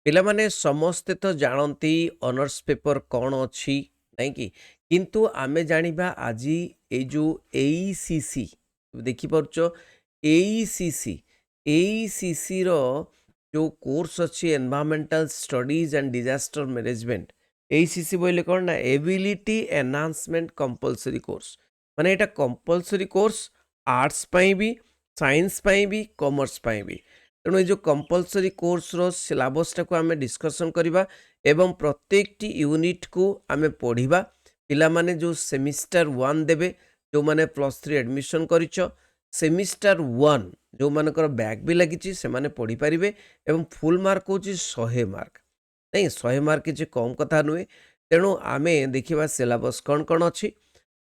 ପିଲାମାନେ ସମସ୍ତେ ତ ଜାଣନ୍ତି ଅନର୍ସ ପେପର କ'ଣ ଅଛି ନାଇଁ କି? କିନ୍ତୁ ଆମେ ଜାଣିବା ଆଜି ଏଇ ଯୋଉ AECC ଦେଖିପାରୁଛ AECC AECCର ଯୋଉ କୋର୍ସ ଅଛି environmental studies and disaster management. AECC ବୋଇଲେ କ'ଣ ନା ଏବିଲିଟି ଏନହାନ୍ସମେଣ୍ଟ କମ୍ପଲସରି କୋର୍ସ। ମାନେ ଏଇଟା କମ୍ପଲସରି କୋର୍ସ ଆର୍ଟ୍ସ ପାଇଁ ବି, ସାଇନ୍ସ ପାଇଁ ବି, କମର୍ସ ପାଇଁ ବି। ତେଣୁ এই ଯେଉଁ କମ୍ପଲସରି କୋର୍ସର ସିଲାବସ୍ଟାକୁ ଆମେ ଡିସ୍କସନ୍ କରିବା ଏବଂ ପ୍ରତ୍ୟେକଟି ୟୁନିଟ୍କୁ ଆମେ ପଢ଼ିବା। ପିଲାମାନେ ଯେଉଁ ସେମିଷ୍ଟାର 1 ଦେବେ, ଯେଉଁମାନେ +3 ଆଡ଼ମିସନ୍ କରିଛ, ସେମିଷ୍ଟାର 1 ଯେଉଁମାନଙ୍କର ବ୍ୟାକ୍ ବି ଲାଗିଛି ସେମାନେ ପଢ଼ିପାରିବେ ଏବଂ ଫୁଲ୍ ମାର୍କ ହେଉଛି 100 ମାର୍କ। ନାଇଁ 100 ମାର୍କ କିଛି କମ୍ କଥା ନୁହେଁ। ତେଣୁ ଆମେ ଦେଖିବା ସିଲାବସ୍ କ'ଣ କ'ଣ ଅଛି।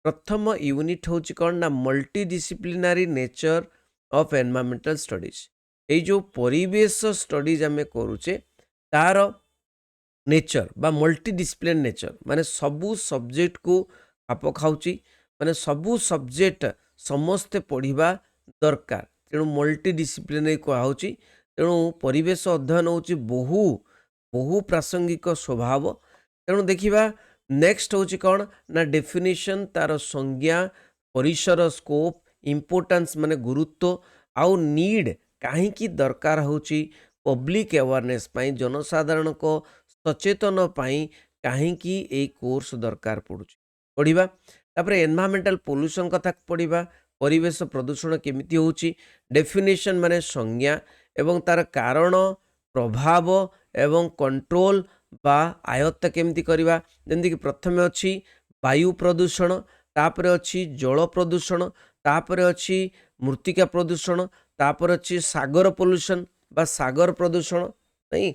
ପ୍ରଥମ ୟୁନିଟ୍ ହେଉଛି କ'ଣ ନା ମଲ୍ଟିଡିସିପ୍ଲିନାରୀ ନେଚର ଅଫ୍ ଏନଭାୟରମେଣ୍ଟାଲ ଷ୍ଟଡିଜ୍। এই ଯେଉଁ ପରିବେଶ ଷ୍ଟଡିଜ୍ ଆମେ କରୁଛେ ତାର ନେଚର ବା ମଲ୍ଟିଡିସିପ୍ଲିନ ନେଚର ମାନେ ସବୁ ସବଜେକ୍ଟକୁ ଖାପ ଖାଉଛି, ମାନେ ସବୁ ସବଜେକ୍ଟ ସମସ୍ତେ ପଢ଼ିବା ଦରକାର। ତେଣୁ ମଲ୍ଟିଡିସିପ୍ଲିନାରୀ କୁହାହେଉଛି। ତେଣୁ ପରିବେଶ ଅଧ୍ୟୟନ ହେଉଛି ବହୁ ପ୍ରାସଙ୍ଗିକ ସ୍ୱଭାବ। ତେଣୁ ଦେଖିବା ନେକ୍ସଟ ହେଉଛି କ'ଣ ନା ଡେଫିନିସନ୍, ତାର ସଂଜ୍ଞା, ପରିସର, ସ୍କୋପ୍, ଇମ୍ପୋର୍ଟାନ୍ସ ମାନେ ଗୁରୁତ୍ୱ, ଆଉ ନିଡ୍ କାହିଁକି ଦରକାର ହେଉଛି ପବ୍ଲିକ୍ ଆୱାରନେସ୍ ପାଇଁ, ଜନସାଧାରଣଙ୍କ ସଚେତନ ପାଇଁ କାହିଁକି ଏଇ କୋର୍ସ ଦରକାର ପଡ଼ିବା। ତାପରେ ଏନଭାୟରମେଣ୍ଟାଲ ପଲ୍ୟୁସନ୍ କଥା ପଢ଼ିବା, ପରିବେଶ ପ୍ରଦୂଷଣ କେମିତି ହେଉଛି, ଡେଫିନେସନ୍ ମାନେ ସଂଜ୍ଞା ଏବଂ ତାର କାରଣ, ପ୍ରଭାବ ଏବଂ କଣ୍ଟ୍ରୋଲ ବା ଆୟତ୍ତ କେମିତି କରିବା। ଯେମିତିକି ପ୍ରଥମେ ଅଛି ବାୟୁ ପ୍ରଦୂଷଣ, ତାପରେ ଅଛି ଜଳ ପ୍ରଦୂଷଣ, ତାପରେ ଅଛି ମୃତ୍ତିକା ପ୍ରଦୂଷଣ, ତାପରେ ଅଛି ସାଗର ପଲ୍ୟୁସନ୍ ବା ସାଗର ପ୍ରଦୂଷଣ ନାଇଁ,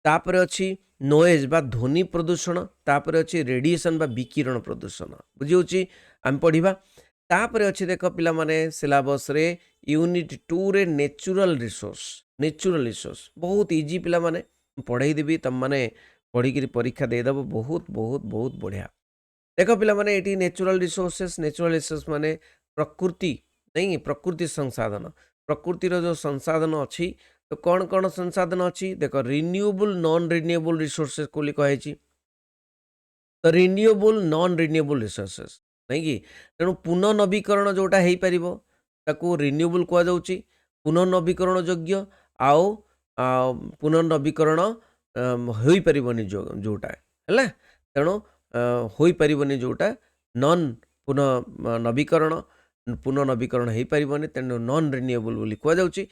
ତାପରେ ଅଛି ନଏଜ୍ ବା ଧ୍ୱନି ପ୍ରଦୂଷଣ, ତାପରେ ଅଛି ରେଡ଼ିଏସନ୍ ବା ବିକିରଣ ପ୍ରଦୂଷଣ। ବୁଝିହେଉଛି, ଆମେ ପଢ଼ିବା। ତାପରେ ଅଛି ଦେଖ ପିଲାମାନେ ସିଲାବସ୍ରେ ୟୁନିଟ୍ 2ରେ ନେଚୁରାଲ ରିସୋର୍ସ ବହୁତ ଇଜି। ପିଲାମାନେ ପଢ଼େଇଦେବି, ତୁମମାନେ ପଢ଼ିକିରି ପରୀକ୍ଷା ଦେଇଦେବ। ବହୁତ ବଢ଼ିଆ। ଦେଖ ପିଲାମାନେ ଏଠି ନେଚୁରାଲ ରିସୋର୍ସ ମାନେ ପ୍ରକୃତି ନାଇଁ, ପ୍ରକୃତି ସଂସାଧନ। ପ୍ରକୃତିର ଯେଉଁ ସଂସାଧନ ଅଛି ତ କ'ଣ କ'ଣ ସଂସାଧନ ଅଛି ଦେଖ, ରିନ୍ୟୁଏବୁଲ ନନ୍ ରିନ୍ୟୁଏବୁଲ ରିସୋର୍ସେସ୍ ବୋଲି କୁହାଯାଇଛି। ତ ରିନ୍ୟୁଏବୁଲ ନନ୍ ରିନ୍ୟୁଏବୁଲ ରିସୋର୍ସେସ୍ ନାଇଁ କି? ତେଣୁ ପୁନଃନବୀକରଣ ଯେଉଁଟା ହେଇପାରିବ ତାକୁ ରିନ୍ୟୁଏବୁଲ କୁହାଯାଉଛି, ପୁନଃନବୀକରଣ ଯୋଗ୍ୟ ଆଉ ପୁନଃନବୀକରଣ ହୋଇପାରିବନି ଯେଉଁଟା ହେଲା। ତେଣୁ ହୋଇପାରିବନି ଯେଉଁଟା ନନ୍ ପୁନଃନବୀକରଣ ହେଇପାରିବନି, ତେଣୁ ନନ୍ ରିନ୍ୟୁଏବୁଲ ବୋଲି କୁହାଯାଉଛି।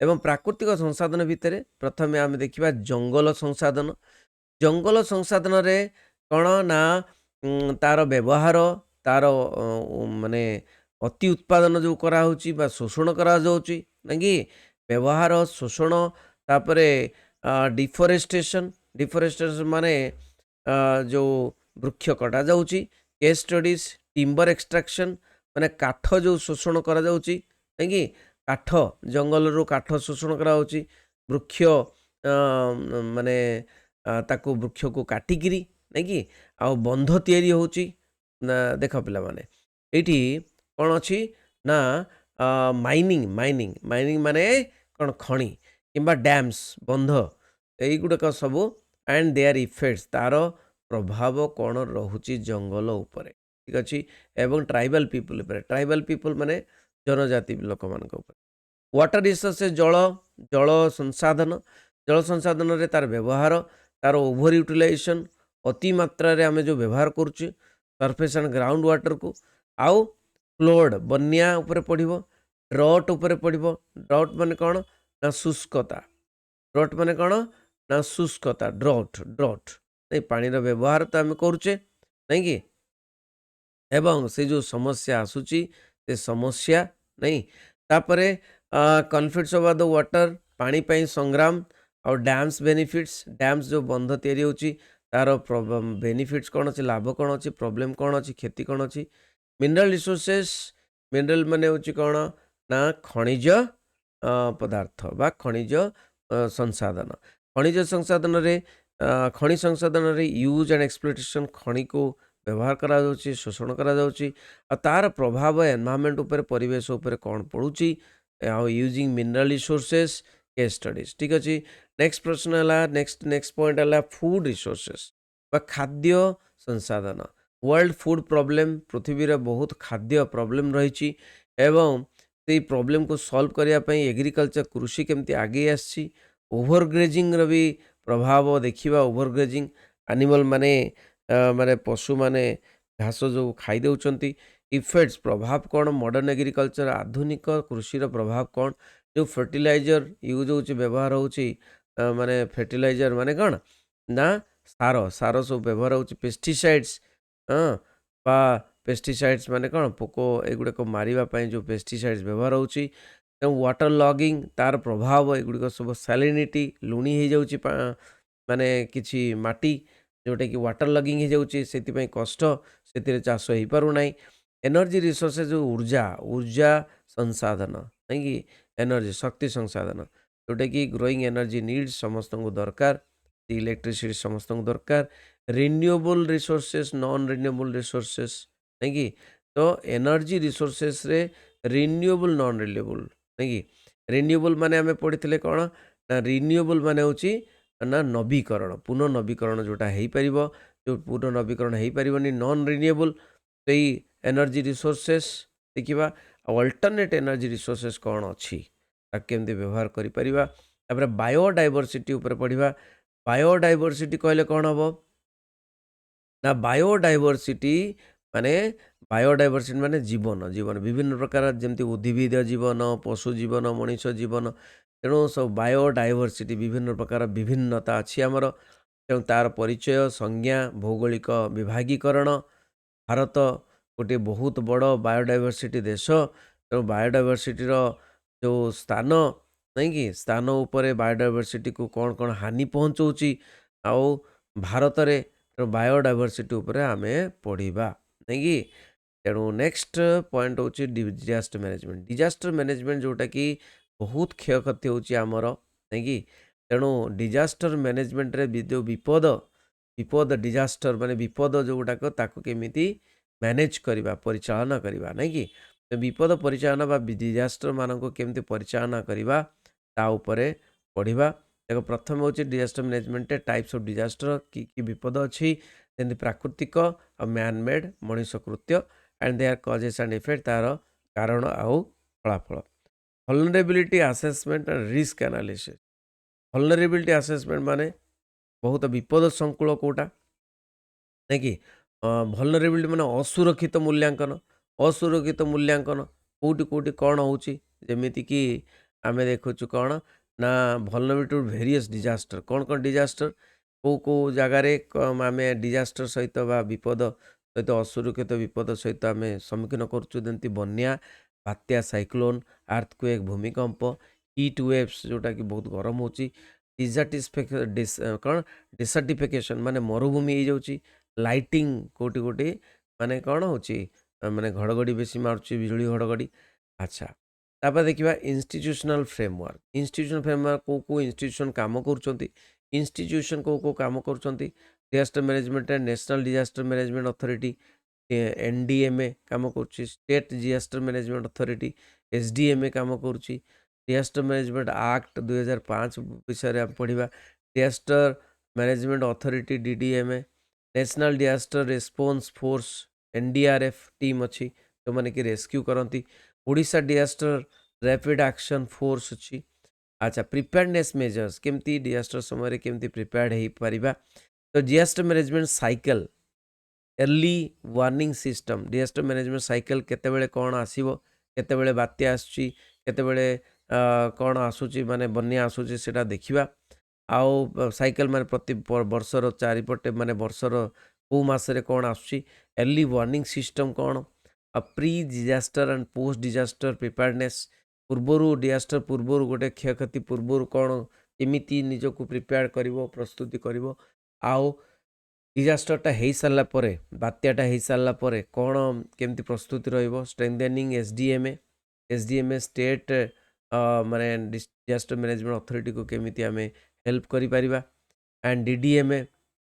ଏବଂ ପ୍ରାକୃତିକ ସଂସାଧନ ଭିତରେ ପ୍ରଥମେ ଆମେ ଦେଖିବା ଜଙ୍ଗଲ ସଂସାଧନ। ଜଙ୍ଗଲ ସଂସାଧନରେ କ'ଣ ନା ତାର ବ୍ୟବହାର, ତାର ମାନେ ଅତି ଉତ୍ପାଦନ ଯେଉଁ କରାହେଉଛି ବା ଶୋଷଣ କରାଯାଉଛି ନାଇଁ କି, ବ୍ୟବହାର, ଶୋଷଣ, ତାପରେ ଡିଫରେଷ୍ଟେସନ୍ ମାନେ ଯେଉଁ ବୃକ୍ଷ କଟାଯାଉଛି, କେସ୍ ଷ୍ଟଡିଜ୍, ଟିମ୍ବର ଏକ୍ସଟ୍ରାକ୍ସନ୍ ମାନେ କାଠ ଯେଉଁ ଶୋଷଣ କରାଯାଉଛି ନାଇଁ କି, କାଠ ଜଙ୍ଗଲରୁ କାଠ ଶୋଷଣ କରାଯାଉଛି, ବୃକ୍ଷ ମାନେ ତାକୁ ବୃକ୍ଷକୁ କାଟିକିରି ନାଇଁ କି, ଆଉ ବନ୍ଧ ତିଆରି ହେଉଛି। ଦେଖ ପିଲାମାନେ ଏଇଠି କ'ଣ ଅଛି ନା ମାଇନିଂ ମାନେ କ'ଣ ଖଣି କିମ୍ବା ଡ୍ୟାମ୍ସ, ବନ୍ଧ, এইଗୁଡ଼ିକ ସବୁ ଆଣ୍ଡ ଦେୟାର ଇଫେକ୍ଟସ୍, ତାର ପ୍ରଭାବ କ'ଣ ରହୁଛି ଜଙ୍ଗଲ ଉପରେ, ଠିକ୍ ଅଛି। ଏବଂ ଟ୍ରାଇବାଲ ପିପୁଲ ଉପରେ, ଟ୍ରାଇବାଲ ପିପୁଲ ମାନେ ଜନଜାତି ଲୋକମାନଙ୍କ ଉପରେ। ୱାଟର ରିସୋର୍ସେସ୍ ଜଳ ସଂସାଧନରେ ତାର ବ୍ୟବହାର, ତାର ଓଭର ୟୁଟିଲାଇଜେସନ୍, ଅତି ମାତ୍ରାରେ ଆମେ ଯେଉଁ ବ୍ୟବହାର କରୁଛୁ ସରଫେସ୍ ଆଣ୍ଡ ଗ୍ରାଉଣ୍ଡ ୱାଟରକୁ। ଆଉ ଫ୍ଲୋଡ୍ ବନ୍ୟା ଉପରେ ପଡ଼ିବ, ଡ୍ରଟ୍ ଉପରେ ପଡ଼ିବ। ଡ୍ରଟ୍ ମାନେ କ'ଣ ନା ଶୁଷ୍କତା, ଡ୍ରଟ୍ ନାଇଁ, ପାଣିର ବ୍ୟବହାର ତ ଆମେ କରୁଛେ ନାଇଁ କି, ଏବଂ ସେ ଯେଉଁ ସମସ୍ୟା ଆସୁଛି ସେ ସମସ୍ୟା ନାଇଁ। ତାପରେ କନଫ୍ଲିକ୍ଟସ୍ ଓଭର ଦ ୱାଟର, ପାଣି ପାଇଁ ସଂଗ୍ରାମ, ଆଉ ଡ୍ୟାମ୍ସ ବେନିଫିଟ୍ସ, ଡ୍ୟାମ୍ସ ଯେଉଁ ବନ୍ଧ ତିଆରି ହେଉଛି ତାର ବେନିଫିଟ୍ସ କ'ଣ ଅଛି, ଲାଭ କ'ଣ ଅଛି, ପ୍ରୋବ୍ଲେମ୍ କ'ଣ ଅଛି, କ୍ଷତି କ'ଣ ଅଛି। ମିନେରାଲ ରିସୋର୍ସେସ୍, ମିନେରାଲ ମାନେ ହେଉଛି କ'ଣ ନା ଖଣିଜ ପଦାର୍ଥ ବା ଖଣିଜ ସଂସାଧନ। ଖଣି ସଂସାଧନରେ ୟୁଜ୍ ଆଣ୍ଡ ଏକ୍ସପ୍ଲୋଇଟେସନ୍, ଖଣିକୁ ବ୍ୟବହାର କରାଯାଉଛି, ଶୋଷଣ କରାଯାଉଛି, ଆଉ ତାର ପ୍ରଭାବ ଏନଭାୟରମେଣ୍ଟ ଉପରେ, ପରିବେଶ ଉପରେ କ'ଣ ପଡ଼ୁଛି। ଆଉ using mineral resources, case studies ठीक अच्छे। नेक्स्ट प्रश्न है नेक्स्ट पॉइंट है फूड रिसोर्सेस खाद्य संसाधन वर्ल्ड फूड प्रॉब्लम पृथ्वी रे बहुत खाद्य प्रॉब्लम रही एवं से प्रॉब्लम को सॉल्व करने एग्रीकल्चर कृषि केमती आगे आसी ओभरग्रेजिंग भी प्रभाव देखा ओभरग्रेजिंग एनिमल माने माने पशु माने घास जो खाई दउचंती इफेक्ट्स प्रभाव कौन मॉडर्न एग्रीकल्चर आधुनिक कृषि प्रभाव कौन जो फर्टिलाइजर यूज हो व्यवहार होची माने फर्टिलाइजर माने कौन ना सार सार सब व्यवहार हो पेस्टिसाइड्स हाँ बा पेस्टिसाइड्स माने कौन पोक एगुड़ाक मारे जो पेस्टिसाइड्स व्यवहार होची वाटर लॉगिंग तार प्रभाव एगुड़िक सब सैलिनिटी लुणी हो जाउची माने किछि माटी जोटा कि वाटर लगिंग हो जाउची सेति कष्ट से चाष हो पारुना एनर्जी रिसोर्सेज जो ऊर्जा ऊर्जा संसाधन नहीं कि एनर्जी शक्ति संसाधन जोटा कि ग्रोइंग एनर्जी नीड्स समस्त को दरकार इलेक्ट्रिसिटी समस्त को दरकार renewable resources non renewable resources नहीं कि तो एनर्जी रिसोर्सेस रे रिन्यूएबल नॉन रिन्यूएबल नहीं कि रिन्यूएबल माने आमे पढ़ी कौन ना रिन्यूएबल माने होची ना नवीकरण पुनः नवीकरण जोटा हो पार जो पुनः नवीकरण हो पारनी नॉन रिन्यूएबल से एनर्जी रिसोर्सेस देखा अल्टरनेट एनर्जी रिसोर्सेस कौन अच्छी केमती व्यवहार करें बायोडाइवर्सिटी उपर पढ़ा बायोडाइवर्सिटी कहले कौन हम ना बायोडाइवर्सिटी माने बायोडाइवर्सिटी माने जीवन जीवन विभिन्न प्रकार जमती उद्भिद जीवन पशु जीवन मनीष जीवन तेणु सब बायोडाइवर्सिटी विभिन्न प्रकार विभिन्नता अच्छी आमर तेणु तार परिचय संज्ञा भौगोलिक विभागीकरण भारत गोटे बहुत बड़ बायोडाइवर्सिटी देश तेणु बायोडाइवर्सिटी जो स्थान नहीं कि स्थान उपर बायोडाइवर्सिटी को कौन कौन हानि पहुँचाऊँच आउ भारत में तेणु बायोडाइवर्सिटी उपर आमे पढ़ा नहीं कि तेणु नेक्स्ट पॉइंट हूँ डिजास्टर मैनेजमेंट डिजास्टर मैनेजमेंट जोटा कि बहुत क्षयक्षति होमर नहीं कि तेणु डिजास्टर मैनेजमेंट रे जो विपद विपद डिजास्टर माने विपद जो गुड़ाक ताकू केमिति मैनेज करवा परिचालना करवा नहीं कि तो विपद परिचालना बा डिजास्टर मान को केमती परिचालना करवा ता उपरे पढ़ा देखो प्रथम हूँ disaster management types of disaster कि विपद अच्छी जमी प्राकृतिक और मैन मेड मनीष कृत्य and their causes and effect तार कारण आउ फलाफल vulnerability assessment and risk analysis vulnerability assessment माने बहुत विपद संकुल कोटा नहीं कि वल्नरेबिलिटी माने असुरक्षित मूल्यांकन कौटी कौटी कौन होमिति कि आम देखु कौन ना वल्नरेबिलिटी टू वेरियस डिजास्टर कौन कौन डिजास्टर कौ जगार आम डिजास्टर सहित विपद सहित असुरक्षित विपद सहित आम सम्मुखीन करुँ बन्या बात्या साइक्लोन अर्थक्वेक भूमिकंप हीट वेव्स जोटा कि बहुत गरम हो कौन डिसर्टिफिकेशन माने मरुभूमि हो जाऊँगी लाइटिंग कोटी कोटी माने कौन हो माने घड़घड़ी बेसी मारुची बिजुली घड़घड़ी अच्छा तापर देखिए इंस्टीट्यूशनल फ्रेमवर्क को इंस्टीट्यूशन काम कर इंस्टीट्यूशन को काम कर disaster management national disaster management authority NDMA काम कर state disaster management authority SDMA काम कर डिजास्टर मैनेजमेंट एक्ट 2005 विषय आम पढ़ा disaster management authority DDMA national disaster response force NDRF team अच्छी जो मैंने कि रेस्क्यू करती Odisha disaster rapid action force अच्छी अच्छा प्रिपेयर्डनेस मेजर्स केमती डिजास्टर समय केमती प्रिपेयर्ड हो पारिबा तो disaster management cycle early warning system disaster management cycle केतेबेले कौन आसीबो केतेबेले बात्या आसुची केतेबेले कौन आसूची माने बन्या आसूची सेटा देखिबा आउ साइकिल माने प्रति वर्षर चारिपटे माने वर्षर को मासरे कौन आसूची अर्ली वार्निंग सिस्टम कौन pre disaster and post disaster preparedness पूर्वर डिजास्टर पूर्वर गोटे क्षयक्षति पूर्वर कौन केमिति निजको प्रिपेयर करिवो प्रस्तुति करिवो आउ डिजास्टरटा हो सारापर बात्याटा हो सारापर कौन केमती प्रस्तुति रहिबो स्ट्रेंथेनिंग एसडीएमए स्टेट माने डिजास्टर मैनेजमेंट अथॉरिटी को केमिति आमे हेल्प करि परिबा एंड डीडीएमए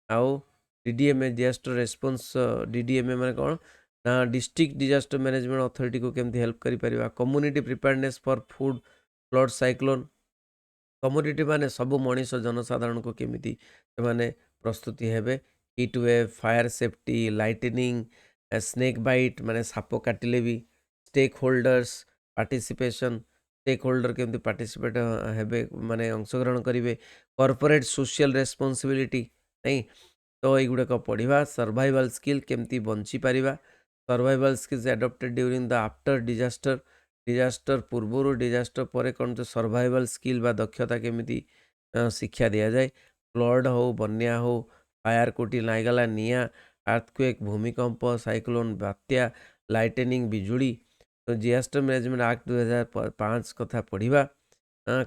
आउ डीडीएमए डिजास्टर रेस्पॉन्स डीडीएमए माने कौन ना डिस्ट्रिक्ट डिजास्टर मैनेजमेंट अथॉरिटी को केमती हेल्प करि परिबा community preparedness for food flood cyclone commodity माने सबु मनीष जनसाधारण को केमिति सेमाने प्रस्तुति हेबे heat wave fire safety lightning snake bite माने साप काटिले भी stakeholders participation stakeholder केमिति पार्टिसिपेट हेबे माने अंशग्रहण करिवे कॉर्पोरेट सोशल रेस्पॉन्सिबिलिटी नहीं तो एगुड़ाक पढ़ा सर्वाइवल स्किल केमती bunchy Paribas survival skills adapted during the after disaster disaster पूर्व डिजास्टर पर कौन तो सर्वाइवल स्किल बा दक्षता केमिति शिक्षा दि जाए फ्लड हो बन्या हो फायर कोटी नाइगला निया अर्थक्वेक भूमिकंप साइक्लोन बात्या लाइटनिंग बिजुड़ी तो डिजास्टर मैनेजमेंट एक्ट 2005 कथा पढ़ा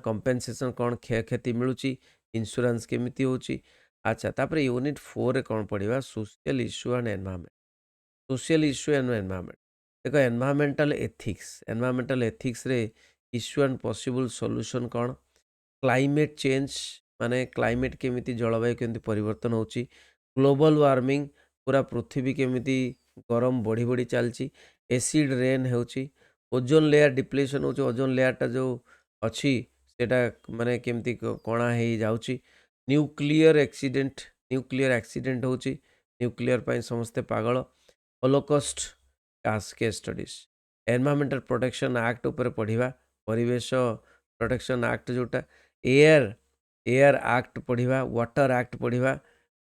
कंपेनसेशन कौन क्षयक्षति मिलूँ इंश्योरेंस केमिति होची अच्छा तापर यूनिट 4 रे कौन पढ़ा social issue and environment social issue and environment देख एनवायरमेंटल एथिक्स रे इश्यू एंड पॉसिबल सॉल्यूशन कौन क्लाइमेट चेंज माने क्लाइमेट केमिति जलवायु केमिति परिवर्तन होची ग्लोबल वार्मिंग पूरा पृथ्वी केमिति गरम बढ़ी बढ़ी चलची एसिड रेन होची ओजोन लेयर डिप्लेशन होची ओजोन लेयरटा जो अच्छी सेटा माने केमिति कणा हे जाउची न्यूक्लियर एक्सीडेंट होची न्यूक्लियर पाई समस्ते पागल Holocaust case studies environmental protection act ऊपर पढ़ा परिवेश प्रोटेक्शन एक्ट जोटा एयर एक्ट पढ़ा वाटर एक्ट पढ़ा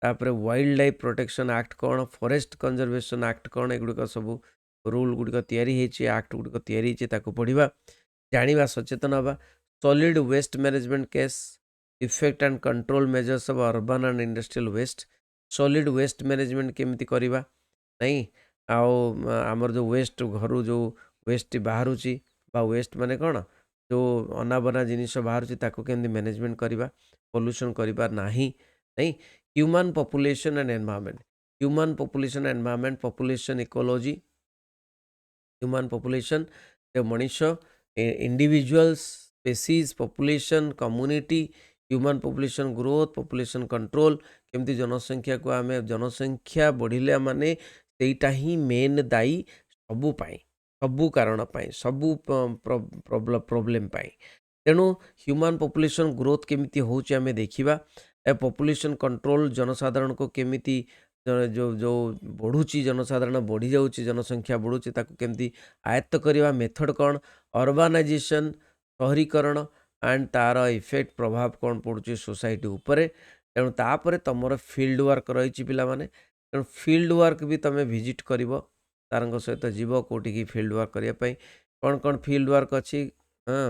तापर वाइल्ड लाइफ प्रोटेक्शन एक्ट कौन फॉरेस्ट कंजर्वेशन एक्ट कौन एगुड़िक सब रूल गुड़िक एक्ट गुड़िक या पढ़ा जाना सचेतन हवा solid waste management case effect and control measures of urban and industrial waste solid waste management केमिति करवा नहीं आमर जो वेस्ट घर जो वेस्ट बाहर वेस्ट माने कौन जो अनाबना जिनिस बाहर केमिति मैनेजमेंट करवा पोल्यूशन करवा नहीं human population and environment population ecology human population जो मनीष individuals species population community human population growth population control केमती जनसंख्या को आम जनसंख्या बढ़िले माने सेटा ही मेन दायी सबू कारण सबू प्रॉब्लम तेणु ह्यूमन पॉपुलेशन ग्रोथ केमिति होची आमे देखिबा ए पॉपुलेशन कंट्रोल जनसाधारण को केमिति जो जो बढ़ुची जनसाधारण बढ़ी जाऊँगी जनसंख्या बढ़ुची ताको केमिति आयत्त करवा मेथड कौन अर्बानाइजेशन शहरीकरण एंड तार इफेक्ट प्रभाव कौन पड़ुची सोसाइटी उपरे तेणु तापर तुम फील्ड वर्क रही पाने तेणु फील्ड वर्क भी तुम विजिट कर तार सहित जीव कौटी फील्ड वर्क करने कौन कौन फील्ड वर्क अच्छी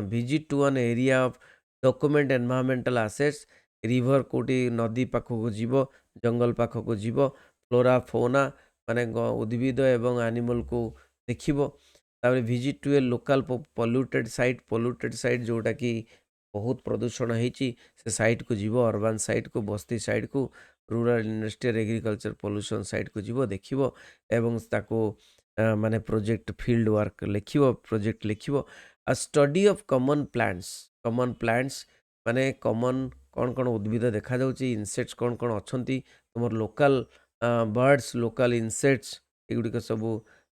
visit to an area of document environmental assets river कौटी नदी पाखक जीव जंगल पाखक जीव फ्लोरा फोना माने उद्भिद एवं एनिमल को देखिबो तापर visit to a local polluted site जोटा कि बहुत प्रदूषण होती से साइट को जीव अर्बान साइट को बस्ती साइट को rural industrial agriculture pollution site को जीव देखिबो एवं ताको माने प्रोजेक्ट फील्ड वर्क लिखिबो प्रोजेक्ट लिखिबो आ स्टडी ऑफ कॉमन प्लांट्स माने कॉमन कौन कौन उद्भिद देखा जाउची इनसेक्ट्स कौन कौन अच्छी तुम लोकल बर्ड्स लोकल इनसेक्ट्स एगुड़िक सब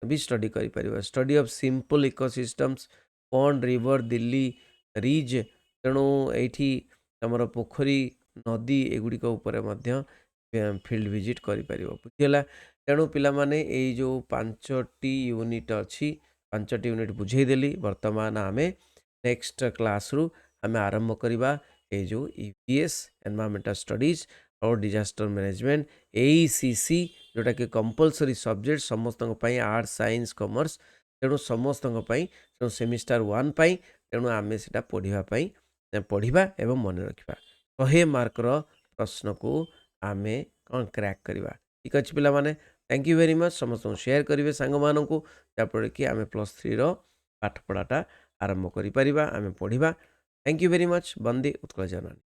भी स्टडी कर study of simple ecosystems pond river Delhi ridge तेणु ये तुम पोखरी नदी एगुड़िक फील्ड विजिट कर बुझीगला तेणु पिलामाने ये जो 5टी यूनिट अच्छी 5टी यूनिट बुझेदेली वर्तमान आमे नेक्स्ट क्लास रु आमे आरंभ करवा ये जो ईपीएस एनवायरमेंटल स्टडीज और डिजास्टर मैनेजमेंट AECC जोटा कि कंपलसरी सब्जेक्ट समस्त आर्ट्स साइंस कॉमर्स तेणु समस्त सेमिस्टर 1 तेणु आमे सेटा पढ़ा एवं मन रखा 100 मार्कर प्रश्न को आमे कौन क्रैक करवा ठीक अच्छे पिला माने थैंक यू वेरी मच समस्त शेयर करेंगे सांग मान को जहाँफल कि आम +3 पाठपढ़ाटा आरंभ करें आम पढ़ा thank you very much. Vande Utkal Janani.